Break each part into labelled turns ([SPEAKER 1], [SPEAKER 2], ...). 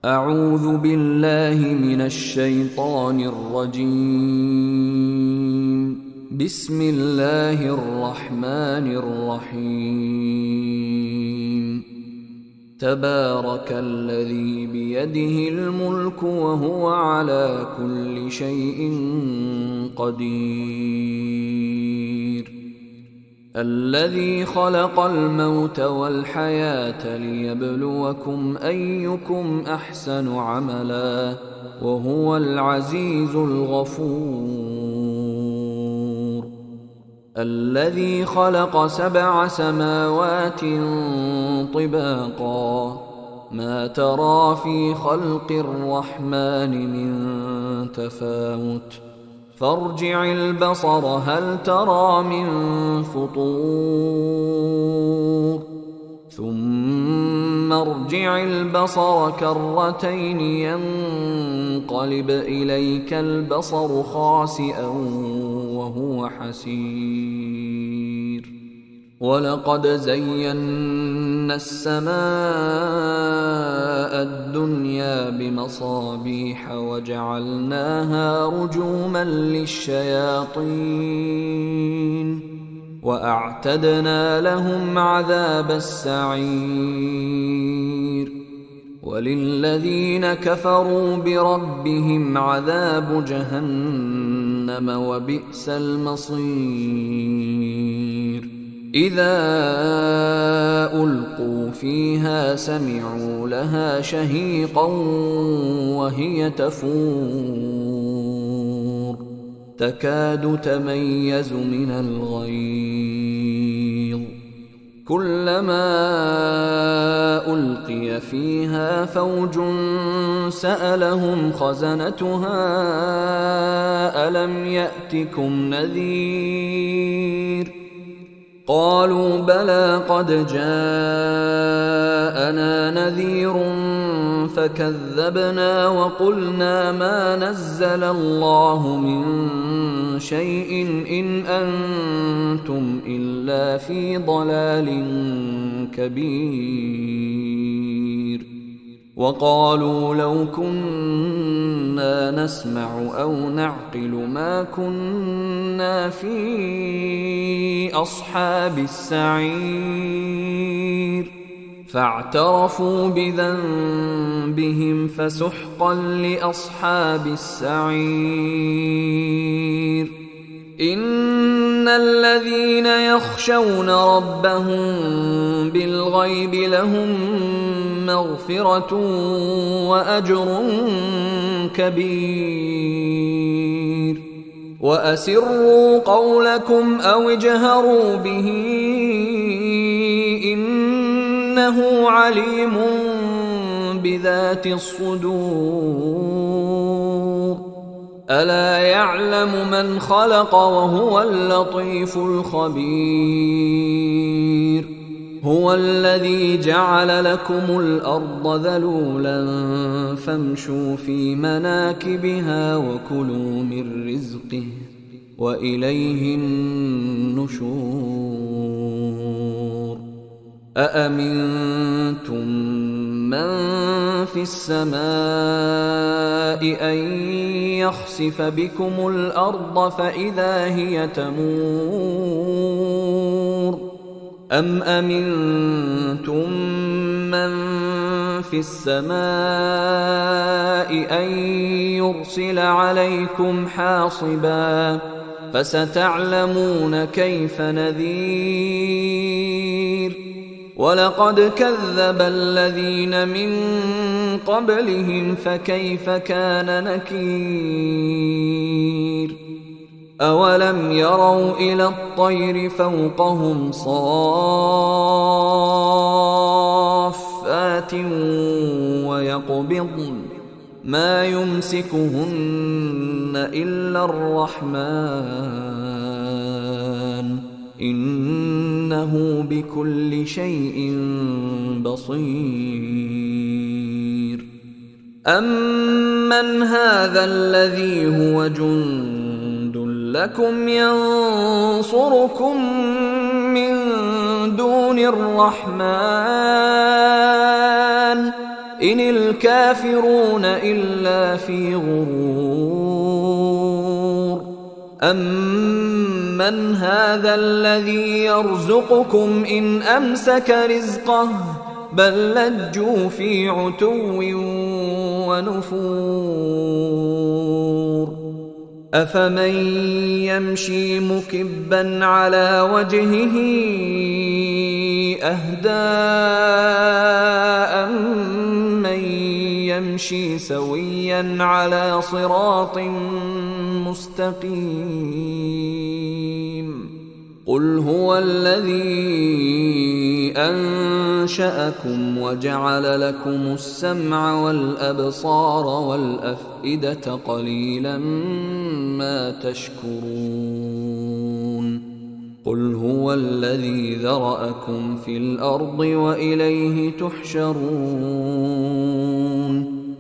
[SPEAKER 1] أعوذ بالله من الشيطان الرجيم. بسم الله الرحمن الرحيم. تبارك الذي بيده الملك وهو على كل شيء قدير. الذي خلق الموت والحياة ليبلوكم أيكم أحسن عملا وهو العزيز الغفور. الذي خلق 7 سماوات طباقا ما ترى في خلق الرحمن من تفاوت فارجع البصر هل ترى من فطور ثم ارجع البصر كرتين ينقلب إليك البصر خاسئا وهو حسير. ولقد زينا السماء الدنيا بمصابيح وجعلناها رجوما للشياطين وأعتدنا لهم عذاب السعير. وللذين كفروا بربهم عذاب جهنم وبئس المصير. إذا ألقوا فيها سمعوا لها شهيقا وهي تفور تكاد تميز من الغيظ كلما ألقي فيها فوج سألهم خزنتها ألم يأتكم نذير قالوا بلى قد جاءنا نذير فكذبنا وقلنا ما نزل الله من شيء إن أنتم إلا في ضلال كبير. وقالوا لو كنا نسمع أو نعقل ما كنا في أصحاب السعير فاعترفوا بذنبهم فسحقا لأصحاب السعير. إن الذين يخشون ربهم بالغيب لهم مغفرة وأجر كبير. وأسروا قولكم أو اجهروا به إنه عليم بذات الصدور. ألا يعلم من خلق وهو اللطيف الخبير. هو الذي جعل لكم الأرض ذلولا فامشوا في مناكبها وكلوا من رزقه وإليه النشور. أأمنتم من في السماء أن يخسف بكم الأرض فإذا هي تمور أم أمنتم من في السماء أن يرسل عليكم حاصبا فستعلمون كيف نذير. ولقد كذب الذين من قبلهم فكيف كان نكير. أولم يروا إلى الطير فوقهم صافات ويقبضن ما يمسكهن إلا الرحمن إنه بكل شيء بصير. أمن هذا الذي هو جند لكم ينصركم من دون الرحمن إن الكافرون إلا في غرور أمن هذا الذي يرزقكم إن أمسك رزقه بل لجوا في عتو ونفور أفمن يمشي مكبا على وجهه أهدى أمن يمشي سويا على صراط مستقيم قل هو الذي أنشأكم وجعل لكم السمع والأبصار والأفئدة قليلا ما تشكرون قل هو الذي ذرأكم في الأرض وإليه تحشرون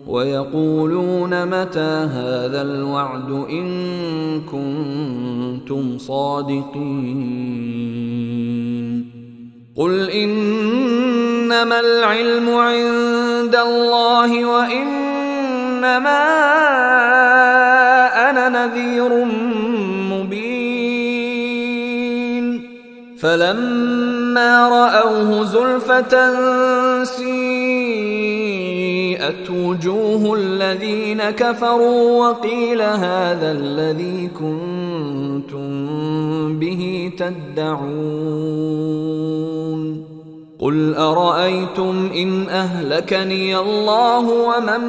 [SPEAKER 1] ويقولون متى هذا الوعد إن كنتم صادقين قل إنما العلم عند الله وإنما أنا نذير مبين فلما رأوه زلفة سيئت وجوه الذين كفروا وقيل هذا الذي كنتم به تدعون قل أرأيتم إن أهلكني الله ومن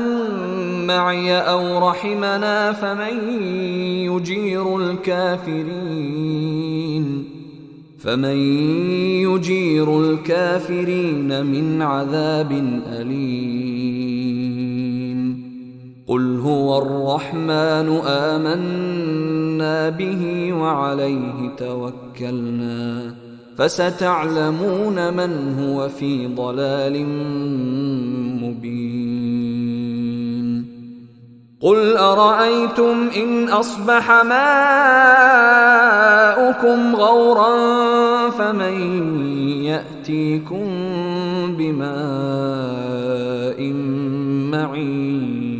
[SPEAKER 1] معي أو رحمنا فمن يجير الكافرين من عذاب أليم قل هو الرحمن آمنا به وعليه توكلنا فستعلمون من هو في ضلال مبين قل أرأيتم إن أصبح ماؤكم غورا فمن يأتيكم بماء معين